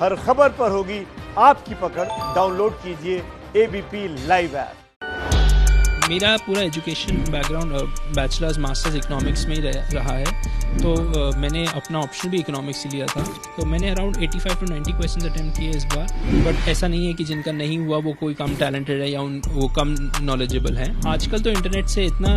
हर खबर पर होगी आपकी पकड़। डाउनलोड कीजिए एबीपी लाइव ऐप। मेरा पूरा education background bachelors masters economics में ही रहा है, तो मैंने अपना ऑप्शन भी इकोनॉमिक्स ही लिया था। तो मैंने अराउंड 85 to 90 क्वेश्चंस अटेम्प्ट किए इस बार। बट ऐसा नहीं है कि जिनका नहीं हुआ वो कोई कम टैलेंटेड है या वो कम नॉलेजेबल है। आजकल तो इंटरनेट से इतना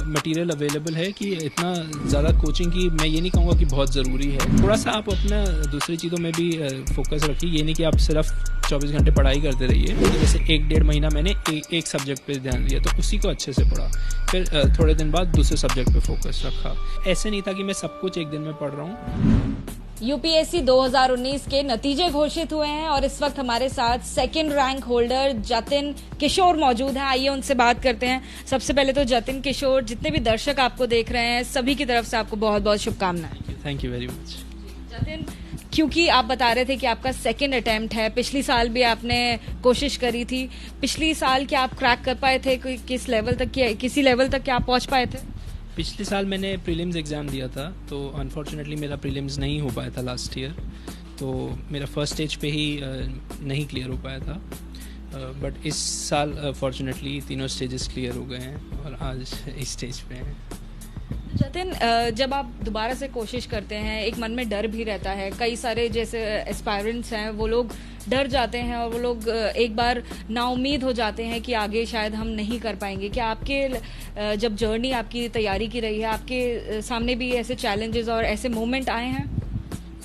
मटेरियल अवेलेबल है कि इतना ज़्यादा कोचिंग की मैं ये नहीं कहूँगा कि बहुत ज़रूरी है। थोड़ा सा आप अपना दूसरी चीज़ों में भी फोकस रखिए, ये नहीं कि आप सिर्फ 24 घंटे पढ़ाई करते रहिए। तो जैसे 1-1.5 महीना मैंने एक सब्जेक्ट पे ध्यान दिया, तो उसी को अच्छे से पढ़ा। फिर थोड़े दिन बाद दूसरे सब्जेक्ट पे फोकस रखा। ऐसे नहीं था कि मैं सब कुछ एक दिन में पढ़ रहा हूँ। यूपीएससी 2019 के नतीजे घोषित हुए हैं और इस वक्त हमारे साथ सेकंड रैंक होल्डर जतिन किशोर मौजूद हैं। आइए उनसे बात करते हैं। सबसे पहले तो जतिन किशोर, जितने भी दर्शक आपको देख रहे हैं सभी की तरफ से आपको बहुत बहुत शुभकामनाएं। Thank you very much. Jatin, क्योंकि आप बता रहे थे कि आपका सेकंड अटेम्प्ट है, पिछली साल भी आपने कोशिश करी थी, पिछली साल क्या आप क्रैक कर पाए थे? किस लेवल तक, किसी लेवल तक क्या आप पहुंच पाए थे? पिछले साल मैंने प्रीलिम्स एग्ज़ाम दिया था, तो अनफॉर्चुनेटली मेरा प्रीलिम्स नहीं हो पाया था लास्ट ईयर। तो मेरा फर्स्ट स्टेज पे ही नहीं क्लियर हो पाया था। बट इस साल फॉर्चुनेटली तीनों स्टेजेस क्लियर हो गए हैं और आज इस स्टेज पे हैं। जतिन, जब आप दोबारा से कोशिश करते हैं, एक मन में डर भी रहता है। कई सारे जैसे एस्पायरेंट्स हैं, वो लोग डर जाते हैं और वो लोग एक बार नाउम्मीद हो जाते हैं कि आगे शायद हम नहीं कर पाएंगे। क्या आपके जब जर्नी आपकी तैयारी की रही है, आपके सामने भी ऐसे चैलेंजेस और ऐसे मोमेंट आए हैं?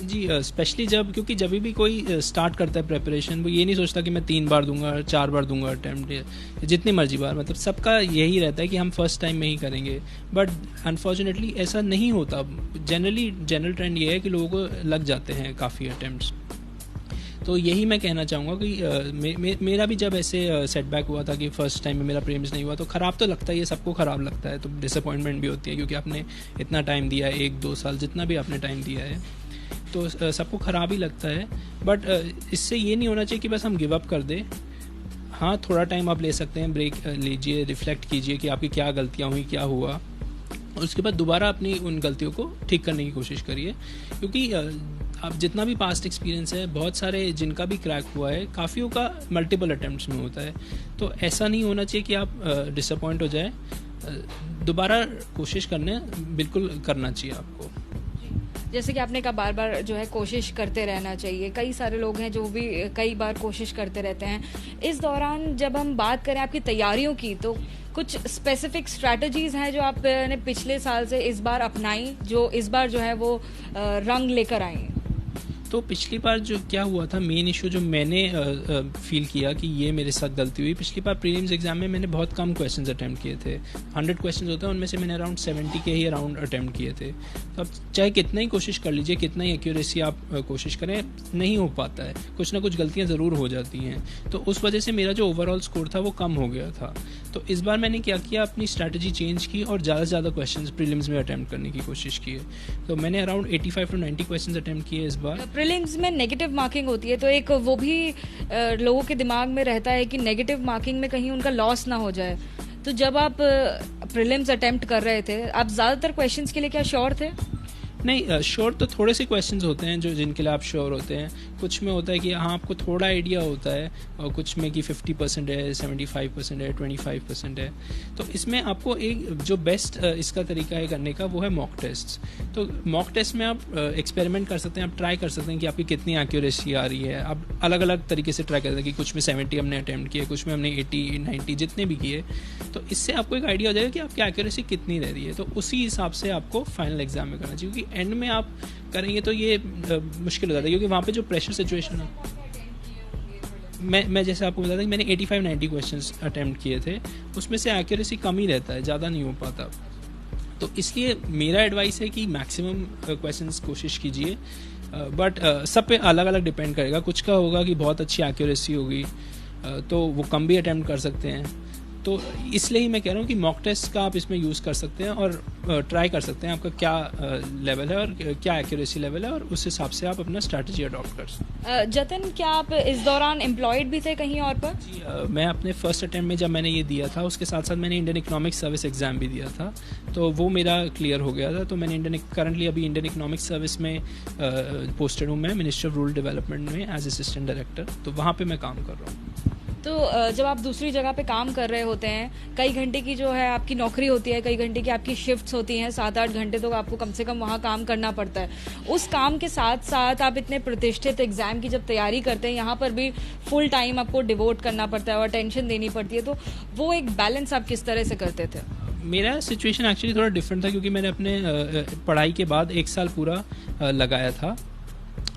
जी, स्पेशली क्योंकि जब भी कोई स्टार्ट करता है प्रेपरेशन, वो ये नहीं सोचता कि मैं 3 बार दूंगा, 4 बार दूंगा अटैम्प्ट, जितनी मर्जी बार, मतलब सबका यही रहता है कि हम फर्स्ट टाइम में ही करेंगे। बट अनफॉर्चुनेटली ऐसा नहीं होता। जनरल ट्रेंड ये है कि लोगों को लग जाते हैं काफ़ी अटैम्प्ट्स। तो यही मैं कहना चाहूँगा कि मेरा भी जब ऐसे सेटबैक हुआ था कि फ़र्स्ट टाइम में मेरा प्रीलिम्स नहीं हुआ, तो ख़राब तो लगता है, ये सबको ख़राब लगता है। तो डिसअपॉइंटमेंट भी होती है क्योंकि आपने इतना टाइम दिया है, 1-2 साल जितना भी आपने टाइम दिया है, तो सबको ख़राब ही लगता है। बट इससे ये नहीं होना चाहिए कि बस हम गिव अप कर दें। हाँ, थोड़ा टाइम आप ले सकते हैं, ब्रेक लीजिए, रिफ़्लेक्ट कीजिए कि आपकी क्या गलतियाँ हुई, क्या हुआ, और उसके बाद दोबारा अपनी उन गलतियों को ठीक करने की कोशिश करिए। क्योंकि अब जितना भी पास्ट एक्सपीरियंस है, बहुत सारे जिनका भी क्रैक हुआ है, काफ़ियों का मल्टीपल अटैम्प्ट्स में होता है। तो ऐसा नहीं होना चाहिए कि आप डिसअपॉइंट हो जाए। दोबारा कोशिश बिल्कुल करना चाहिए आपको। जैसे कि आपने कहा, बार बार जो है कोशिश करते रहना चाहिए। कई सारे लोग हैं जो भी कई बार कोशिश करते रहते हैं। इस दौरान जब हम बात करें आपकी तैयारियों की, तो कुछ स्पेसिफिक स्ट्रैटेजीज हैं जो आपने पिछले साल से इस बार अपनाई, जो इस बार जो है वो रंग लेकर आई? तो पिछली बार जो क्या हुआ था, मेन इशू जो मैंने फील किया कि ये मेरे साथ गलती हुई, पिछली बार प्रीलिम्स एग्जाम में मैंने बहुत कम क्वेश्चंस अटेम्प्ट किए थे। 100 क्वेश्चंस होते हैं, उनमें से मैंने अराउंड 70 के ही अराउंड अटेम्प्ट किए थे। तो अब चाहे कितना ही कोशिश कर लीजिए, कितना ही एक्यूरेसी आप कोशिश करें, नहीं हो पाता है। कुछ ना कुछ गलतियाँ ज़रूर हो जाती हैं। तो उस वजह से मेरा जो ओवरऑल स्कोर था वो कम हो गया था। तो इस बार मैंने क्या किया, अपनी स्ट्रैटेजी चेंज की और ज़्यादा से ज़्यादा क्वेश्चंस प्रीलिम्स में अटेम्प्ट करने की कोशिश की है। तो मैंने अराउंड 85 to 90 क्वेश्चंस अटेम्प्ट किए इस बार। प्रीलिम्स में नेगेटिव मार्किंग होती है, तो एक वो भी लोगों के दिमाग में रहता है कि नेगेटिव मार्किंग में कहीं उनका लॉस ना हो जाए। तो जब आप प्रीलिम्स अटेम्प्ट कर रहे थे, आप ज़्यादातर क्वेश्चंस के लिए क्या श्योर थे? नहीं, श्योर तो थोड़े से क्वेश्चंस होते हैं जो जिनके लिए आप श्योर होते हैं। कुछ में होता है कि हाँ, आपको थोड़ा आइडिया होता है, और कुछ में कि 50% है, 75% है, 25% है। तो इसमें आपको एक जो बेस्ट इसका तरीका है करने का, वो है मॉक टेस्ट। तो मॉक टेस्ट में आप एक्सपेरिमेंट कर सकते हैं, आप ट्राई कर सकते हैं कि आपकी कितनी एक्यूरेसी आ रही है। आप अलग अलग तरीके से ट्राई करते हैं कि कुछ में 70 हमने अटैम्प्ट किए, कुछ में हमने 80-90 जितने भी किए। तो इससे आपको एक आइडिया हो जाएगा कि आपकी एक्यूरेसी कितनी रह रही है। तो उसी हिसाब से आपको फाइनल एग्जाम में करना चाहिए, क्योंकि एंड में आप करेंगे तो ये मुश्किल हो जाता है, क्योंकि वहाँ पे जो प्रेशर सिचुएशन है, मैं जैसे आपको बताता कि मैंने 85-90 क्वेश्चंस अटेम्प्ट किए थे, उसमें से एक्यूरेसी कम ही रहता है, ज़्यादा नहीं हो पाता। तो इसलिए मेरा एडवाइस है कि मैक्सिमम क्वेश्चंस कोशिश कीजिए। बट सब पे अलग अलग डिपेंड करेगा। कुछ का होगा कि बहुत अच्छी एक्यूरेसी होगी, तो वो कम भी अटेम्प्ट कर सकते हैं। तो इसलिए ही मैं कह रहा हूँ कि मॉक टेस्ट का आप इसमें यूज़ कर सकते हैं और ट्राई कर सकते हैं आपका क्या लेवल है और क्या एक्यूरेसी लेवल है, और उस हिसाब से आप अपना स्ट्रैटेजी अडॉप्ट कर सकते हैं। जतिन, क्या आप इस दौरान एम्प्लॉयड भी थे कहीं और पर? जी, मैं अपने फर्स्ट अटैम्प्ट में जब मैंने ये दिया था उसके साथ साथ मैंने इंडियन इकोनॉमिक सर्विस एग्ज़ाम भी दिया था, तो वो मेरा क्लियर हो गया था। तो मैंने करंटली अभी इंडियन इकोनॉमिक सर्विस में पोस्टेड हूँ मैं, मिनिस्ट्री ऑफ रूरल डेवलपमेंट में एज असिस्टेंट डायरेक्टर, तो वहाँ पे मैं काम कर रहा हूँ। तो जब आप दूसरी जगह पे काम कर रहे होते हैं, कई घंटे की जो है आपकी नौकरी होती है, कई घंटे की आपकी शिफ्ट्स होती हैं, 7-8 घंटे तो आपको कम से कम वहाँ काम करना पड़ता है। उस काम के साथ साथ आप इतने प्रतिष्ठित एग्जाम की जब तैयारी करते हैं, यहाँ पर भी फुल टाइम आपको डिवोट करना पड़ता है और अटेंशन देनी पड़ती है, तो वो एक बैलेंस आप किस तरह से करते थे? मेरा सिचुएशन एक्चुअली थोड़ा डिफरेंट था, क्योंकि मैंने अपने पढ़ाई के बाद 1 साल पूरा लगाया था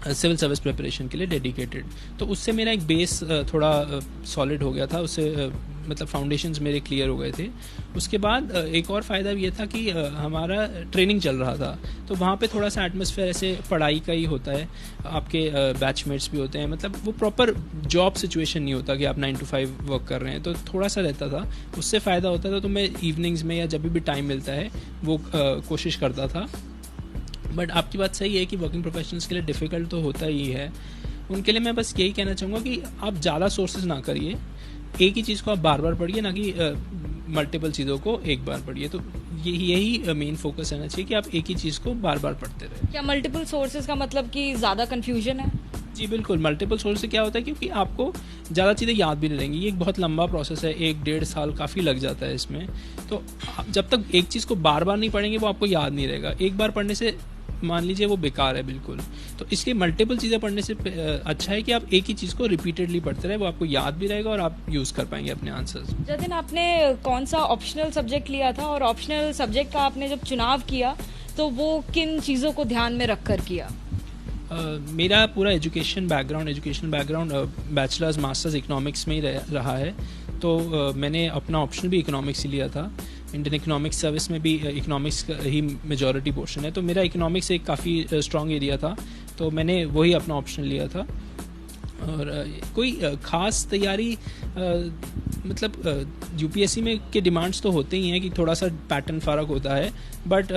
सिविल सर्विस प्रिपरेशन के लिए डेडिकेटेड, तो उससे मेरा एक बेस थोड़ा सॉलिड हो गया था, उससे मतलब फाउंडेशंस मेरे क्लियर हो गए थे। उसके बाद एक और फ़ायदा ये था कि हमारा ट्रेनिंग चल रहा था, तो वहाँ पे थोड़ा सा एटमॉस्फेयर ऐसे पढ़ाई का ही होता है, आपके बैचमेट्स भी होते हैं, मतलब वो प्रॉपर जॉब सिचुएशन नहीं होता कि आप 9 to 5 वर्क कर रहे हैं, तो थोड़ा सा रहता था, उससे फ़ायदा होता था। तो मैं इवनिंग्स में या जब भी टाइम मिलता है वो कोशिश करता था। बट आपकी बात सही है कि वर्किंग प्रोफेशनल्स के लिए डिफ़िकल्ट तो होता ही है। उनके लिए मैं बस यही कहना चाहूँगा कि आप ज़्यादा सोर्सेज ना करिए, एक ही चीज़ को आप बार बार पढ़िए, ना कि मल्टीपल चीज़ों को एक बार पढ़िए। तो यही मेन फोकस रहना चाहिए कि आप एक ही चीज़ को बार बार पढ़ते रहें। क्या मल्टीपल सोर्सेज का मतलब कि ज़्यादा कन्फ्यूजन है? जी बिल्कुल, मल्टीपल सोर्स से क्या होता है, क्योंकि आपको ज़्यादा चीज़ें याद भी नहीं रहेंगी। ये एक बहुत लंबा प्रोसेस है, 1-1.5 साल काफ़ी लग जाता है इसमें। तो जब तक एक चीज़ को बार बार नहीं पढ़ेंगे वो आपको याद नहीं रहेगा। एक बार पढ़ने से मान लीजिए वो बेकार है बिल्कुल। तो इसलिए मल्टीपल चीज़ें पढ़ने से अच्छा है कि आप एक ही चीज़ को रिपीटेडली पढ़ते रहे, वो आपको याद भी रहेगा और आप यूज़ कर पाएंगे अपने आंसर्स। जतिन, आपने कौन सा ऑप्शनल सब्जेक्ट लिया था, और ऑप्शनल सब्जेक्ट का आपने जब चुनाव किया तो वो किन चीज़ों को ध्यान में रख कर किया? मेरा पूरा educational background bachelors masters economics में ही रहा है, तो मैंने अपना ऑप्शन भी इकोनॉमिक्स ही लिया था। इंडियन इकोनॉमिक सर्विस में भी इकोनॉमिक्स ही मेजॉरिटी पोर्शन है, तो मेरा इकोनॉमिक्स एक काफ़ी स्ट्रॉन्ग एरिया था, तो मैंने वही अपना ऑप्शन लिया था। और कोई ख़ास तैयारी मतलब यूपीएससी में के डिमांड्स तो होते ही हैं कि थोड़ा सा पैटर्न फ़र्क होता है, बट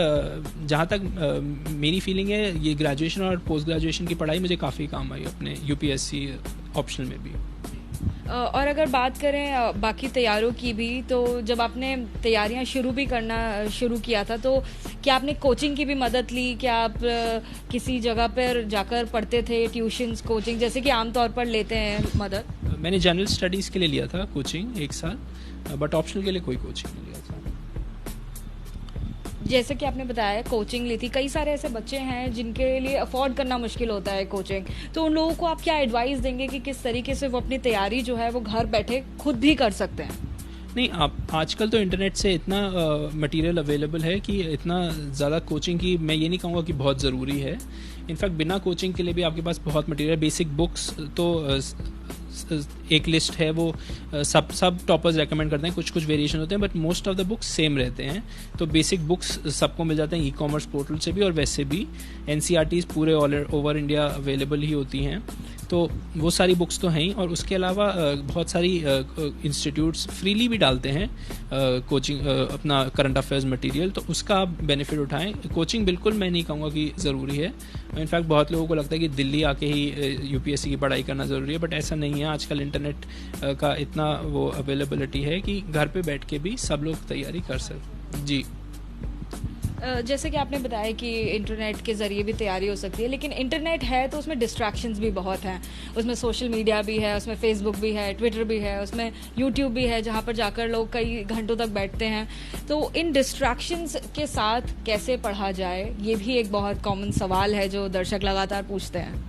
जहाँ तक मेरी फीलिंग है, ये ग्रेजुएशन और पोस्ट ग्रेजुएशन की पढ़ाई मुझे काफ़ी काम आई अपने यूपीएससी ऑप्शनल में भी। और अगर बात करें बाकी तैयारों की भी, तो जब आपने तैयारियां शुरू किया था, तो क्या आपने कोचिंग की भी मदद ली? क्या आप किसी जगह पर जाकर पढ़ते थे, ट्यूशन्स, कोचिंग, जैसे कि आमतौर पर लेते हैं मदद? मैंने जनरल स्टडीज़ के लिए लिया था कोचिंग 1 साल, बट ऑप्शनल के लिए कोई कोचिंग नहीं लिया था। जैसे कि आपने बताया कोचिंग ली थी, कई सारे ऐसे बच्चे हैं जिनके लिए अफोर्ड करना मुश्किल होता है कोचिंग, तो उन लोगों को आप क्या एडवाइस देंगे कि किस तरीके से वो अपनी तैयारी जो है वो घर बैठे खुद भी कर सकते हैं? नहीं, आप आजकल तो इंटरनेट से इतना मटेरियल अवेलेबल है कि इतना ज़्यादा कोचिंग की मैं ये नहीं कहूँगा कि बहुत ज़रूरी है। इनफैक्ट बिना कोचिंग के लिए भी आपके पास बहुत मटेरियल, बेसिक बुक्स तो एक लिस्ट है, वो सब टॉपर्स रेकमेंड करते हैं, कुछ वेरिएशन होते हैं, but most of the books same रहते हैं। तो बेसिक बुक्स सबको मिल जाते हैं ई कॉमर्स पोर्टल से भी, और वैसे भी एनसीईआरटीज़ पूरे ऑल ओवर इंडिया अवेलेबल ही होती हैं, तो वो सारी बुक्स तो हैं ही। और उसके अलावा बहुत सारी इंस्टीट्यूट्स फ्रीली भी डालते हैं कोचिंग, अपना करंट अफेयर्स मटेरियल, तो उसका आप बेनिफिट उठाएं। कोचिंग बिल्कुल मैं नहीं कहूँगा कि ज़रूरी है। इनफैक्ट बहुत लोगों को लगता है कि दिल्ली आके ही यूपीएससी की पढ़ाई करना ज़रूरी है, बट ऐसा नहीं है। आजकल इंटरनेट का इतना वो अवेलेबिलिटी है कि घर पे बैठ के भी सब लोग तैयारी कर सकते। जी, जैसे कि आपने बताया कि इंटरनेट के ज़रिए भी तैयारी हो सकती है, लेकिन इंटरनेट है तो उसमें डिस्ट्रैक्शंस भी बहुत हैं। उसमें सोशल मीडिया भी है, उसमें फेसबुक भी है, ट्विटर भी है, उसमें यूट्यूब भी है, जहाँ पर जाकर लोग कई घंटों तक बैठते हैं। तो इन डिस्ट्रैक्शंस के साथ कैसे पढ़ा जाए, ये भी एक बहुत कॉमन सवाल है जो दर्शक लगातार पूछते हैं।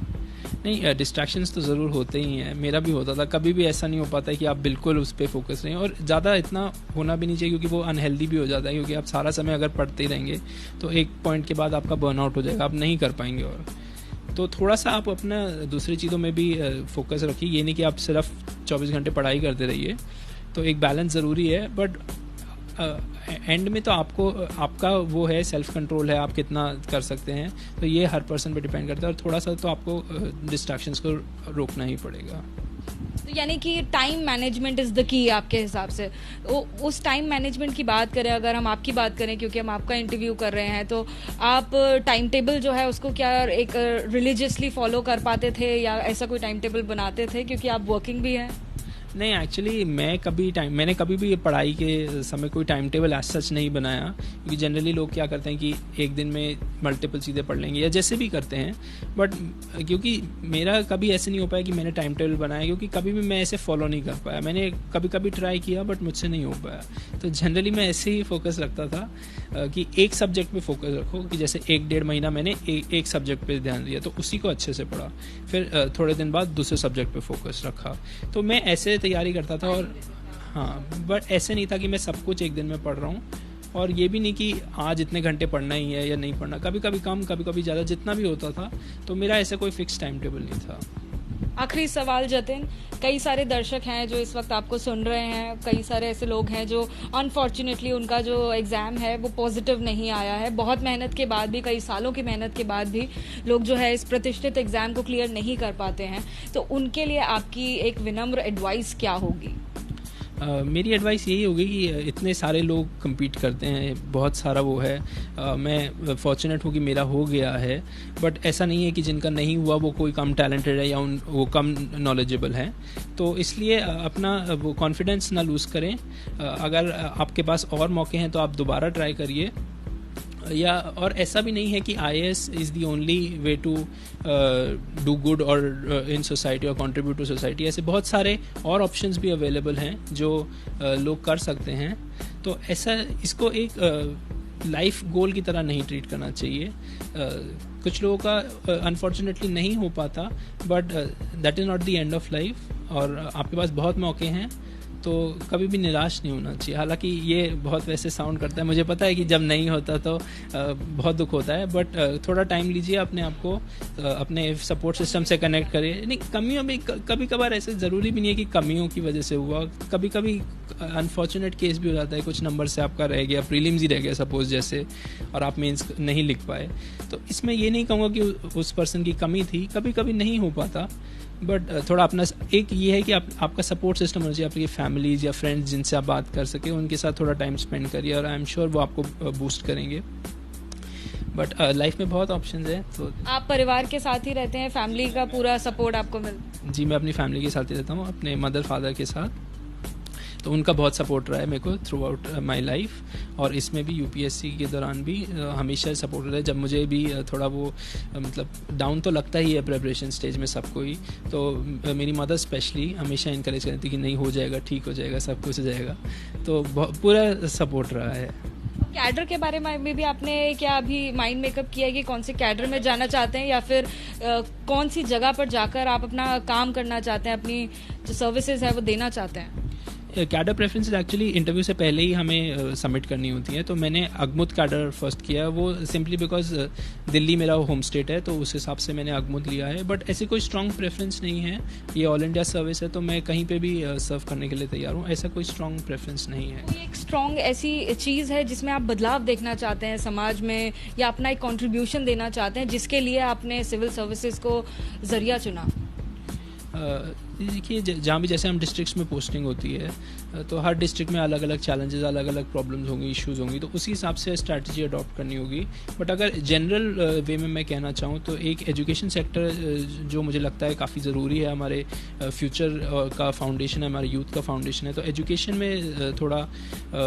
नहीं, डिस्ट्रैक्शंस तो ज़रूर होते ही हैं, मेरा भी होता था। कभी भी ऐसा नहीं हो पाता है कि आप बिल्कुल उस पर फोकस रहें, और ज़्यादा इतना होना भी नहीं चाहिए, क्योंकि वो अनहेल्दी भी हो जाता है। क्योंकि आप सारा समय अगर पढ़ते ही रहेंगे तो एक पॉइंट के बाद आपका बर्नआउट हो जाएगा, आप नहीं कर पाएंगे। और तो थोड़ा सा आप अपना दूसरी चीज़ों में भी फोकस रखिए। ये नहीं कि आप सिर्फ 24 घंटे पढ़ाई करते रहिए, तो एक बैलेंस ज़रूरी है। बट एंड में तो आपका वो है, सेल्फ कंट्रोल है, आप कितना कर सकते हैं, तो ये हर पर्सन पे डिपेंड करता है। और थोड़ा सा तो आपको डिस्ट्रैक्शंस को रोकना ही पड़ेगा। तो यानी कि time management is the key आपके हिसाब से। उस टाइम मैनेजमेंट की बात करें, अगर हम आपकी बात करें, क्योंकि हम आपका इंटरव्यू कर रहे हैं, तो आप टाइम टेबल जो है उसको क्या एक रिलीजियसली फॉलो कर पाते थे, या ऐसा कोई टाइम टेबल बनाते थे, क्योंकि आप वर्किंग भी हैं? नहीं, एक्चुअली मैंने कभी भी पढ़ाई के समय कोई टाइम टेबल एज सच नहीं बनाया, क्योंकि जनरली लोग क्या करते हैं कि एक दिन में मल्टीपल चीज़ें पढ़ लेंगे या जैसे भी करते हैं, बट क्योंकि मेरा कभी ऐसे नहीं हो पाया कि मैंने टाइम टेबल बनाया, क्योंकि कभी भी मैं ऐसे फॉलो नहीं कर पाया। मैंने कभी कभी ट्राई किया बट मुझसे नहीं हो पाया। तो जनरली मैं ऐसे ही फोकस रखता था कि एक सब्जेक्ट पे फोकस रखो, कि जैसे 1-1.5 महीना मैंने एक सब्जेक्ट पे ध्यान दिया, तो उसी को अच्छे से पढ़ा, फिर थोड़े दिन बाद दूसरे सब्जेक्ट पे फोकस रखा। तो मैं ऐसे तैयारी करता था। और हाँ, बट ऐसे नहीं था कि मैं सब कुछ एक दिन में पढ़ रहा हूँ, और ये भी नहीं कि आज इतने घंटे पढ़ना ही है या नहीं पढ़ना, कभी कभी कम कभी कभी ज़्यादा, जितना भी होता था। तो मेरा ऐसे कोई फिक्स टाइम टेबल नहीं था। आखिरी सवाल जतिन, कई सारे दर्शक हैं जो इस वक्त आपको सुन रहे हैं, कई सारे ऐसे लोग हैं जो अनफॉर्चुनेटली उनका जो एग्ज़ाम है वो पॉजिटिव नहीं आया है, बहुत मेहनत के बाद भी, कई सालों की मेहनत के बाद भी लोग जो है इस प्रतिष्ठित एग्ज़ाम को क्लियर नहीं कर पाते हैं, तो उनके लिए आपकी एक विनम्र एडवाइस क्या होगी? मेरी एडवाइस यही होगी कि इतने सारे लोग compete करते हैं, बहुत सारा वो है। मैं फॉर्चुनेट हूँ कि मेरा हो गया है, बट ऐसा नहीं है कि जिनका नहीं हुआ वो कोई कम टैलेंटेड है या वो कम नॉलेजेबल है। तो इसलिए अपना वो कॉन्फिडेंस ना लूज़ करें। अगर आपके पास और मौके हैं तो आप दोबारा ट्राई करिए। या और ऐसा भी नहीं है कि IAS is the only way to do good और इन सोसाइटी और कंट्रीब्यूट टू सोसाइटी। ऐसे बहुत सारे और ऑप्शंस भी अवेलेबल हैं जो लोग कर सकते हैं। तो ऐसा इसको एक लाइफ गोल की तरह नहीं ट्रीट करना चाहिए। कुछ लोगों का अनफॉर्चुनेटली नहीं हो पाता, but that is not the end of life, और आपके पास बहुत मौके हैं, तो कभी भी निराश नहीं होना चाहिए। हालांकि ये बहुत वैसे साउंड करता है, मुझे पता है कि जब नहीं होता तो बहुत दुख होता है, बट थोड़ा टाइम लीजिए, अपने आप को अपने सपोर्ट सिस्टम से कनेक्ट करिए। नहीं, कमियों में कभी कभार ऐसे ज़रूरी भी नहीं है कि कमियों की वजह से हुआ, कभी कभी अनफॉर्चुनेट केस भी हो जाता है, कुछ नंबर से आपका रह गया, प्रीलिम्स ही रह गया सपोज जैसे, और आप मेंस नहीं लिख पाए। तो इसमें ये नहीं कहूँगा कि उस पर्सन की कमी थी, कभी कभी नहीं हो पाता, बट थोड़ा अपना एक ये है कि आपका सपोर्ट सिस्टम होना चाहिए, आपकी फैमिलीज या फ्रेंड्स जिनसे आप बात कर सके, उनके साथ थोड़ा टाइम स्पेंड करिए, और आई एम श्योर वो आपको बूस्ट करेंगे। बट लाइफ में बहुत ऑप्शंस हैं। तो आप परिवार के साथ ही रहते हैं, फैमिली का पूरा सपोर्ट आपको जी, मैं अपनी फैमिली के साथ ही रहता हूँ, अपने मदर फादर के साथ। तो उनका बहुत सपोर्ट रहा है मेरे को थ्रू आउट माई लाइफ, और इसमें भी UPSC के दौरान भी हमेशा सपोर्ट रहा है। जब मुझे भी थोड़ा वो मतलब डाउन तो लगता ही है प्रेपरेशन स्टेज में सबको ही, तो मेरी मदर स्पेशली हमेशा इनकरेज करती कि नहीं, हो जाएगा, ठीक हो जाएगा, सब कुछ हो जाएगा। तो पूरा सपोर्ट रहा है। कैडर के बारे में भी आपने क्या अभी माइंड मेकअप किया है कि कौन से कैडर में जाना चाहते हैं, या फिर कौन सी जगह पर जाकर आप अपना काम करना चाहते हैं, अपनी जो सर्विसेज है वो देना चाहते हैं? कैडर प्रेफरेंसेस एक्चुअली इंटरव्यू से पहले ही हमें सबमिट करनी होती है। तो मैंने अगमुद कैडर फर्स्ट किया, वो सिंपली बिकॉज दिल्ली मेरा होम स्टेट है, तो उस हिसाब से मैंने अगमुद लिया है। बट ऐसी कोई स्ट्रॉन्ग प्रेफरेंस नहीं है, ये ऑल इंडिया सर्विस है, तो मैं कहीं पे भी सर्व करने के लिए तैयार हूँ। ऐसा कोई स्ट्रॉन्ग प्रेफरेंस नहीं है। कोई एक स्ट्रॉन्ग ऐसी चीज़ है जिसमें आप बदलाव देखना चाहते हैं समाज में, या अपना एक कॉन्ट्रीब्यूशन देना चाहते हैं, जिसके लिए आपने सिविल सर्विसेज को जरिया चुना? देखिए, जहाँ भी जैसे हम डिस्ट्रिक्ट्स में पोस्टिंग होती है, तो हर डिस्ट्रिक्ट में अलग अलग चैलेंजेस, अलग अलग प्रॉब्लम्स होंगी, इश्यूज होंगी, तो उसी हिसाब से स्ट्रैटेजी अडॉप्ट करनी होगी। बट अगर जनरल वे में मैं कहना चाहूँ तो एक एजुकेशन सेक्टर जो मुझे लगता है काफ़ी ज़रूरी है, हमारे फ्यूचर का फाउंडेशन है, हमारे यूथ का फाउंडेशन है, तो एजुकेशन में थोड़ा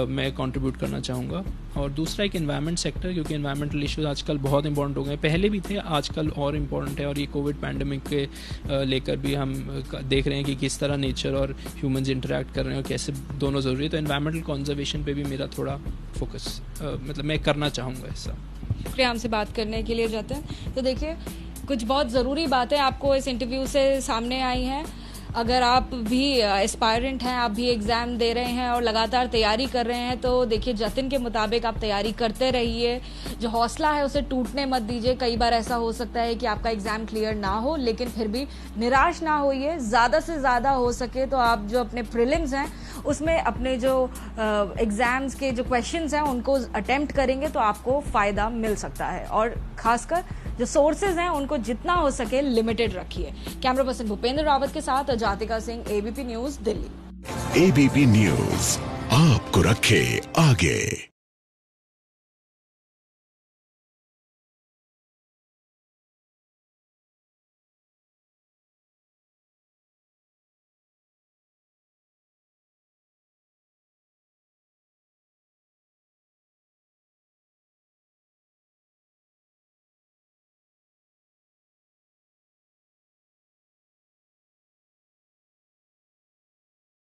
मैं कंट्रीब्यूट करना चाहूँगा। और दूसरा एक एनवायरनमेंट सेक्टर, क्योंकि एनवायरमेंटल इश्यूज आजकल बहुत इंपॉर्टेंट हो गए, पहले भी थे, आजकल और इम्पॉर्टेंट है। और ये कोविड पैंडमिक के लेकर भी हम देख रहे हैं कि किस तरह नेचर और ह्यूमंस इंटरेक्ट कर रहे हैं और कैसे दोनों ज़रूरी है। तो एनवायरमेंटल कंजर्वेशन पे भी मेरा थोड़ा फोकस मतलब मैं करना चाहूँगा ऐसा। शुक्रिया हमसे बात करने के लिए जाते हैं। तो देखिए, कुछ बहुत ज़रूरी बातें आपको इस इंटरव्यू से सामने आई हैं। अगर आप भी एस्पायरेंट हैं, आप भी एग्ज़ाम दे रहे हैं और लगातार तैयारी कर रहे हैं, तो देखिए जतिन के मुताबिक आप तैयारी करते रहिए। जो हौसला है उसे टूटने मत दीजिए। कई बार ऐसा हो सकता है कि आपका एग्ज़ाम क्लियर ना हो, लेकिन फिर भी निराश ना होइए। ज़्यादा से ज़्यादा हो सके तो आप जो अपने प्रीलिम्स हैं उसमें अपने जो एग्ज़ाम्स के जो क्वेश्चंस हैं उनको अटेम्प्ट करेंगे तो आपको फ़ायदा मिल सकता है। और ख़ासकर जो सोर्सेज हैं उनको जितना हो सके लिमिटेड रखिए। कैमरा पर्सन भूपेंद्र रावत के साथ Jatika Singh, ABP news, Delhi. ABP news आपको रखे आगे।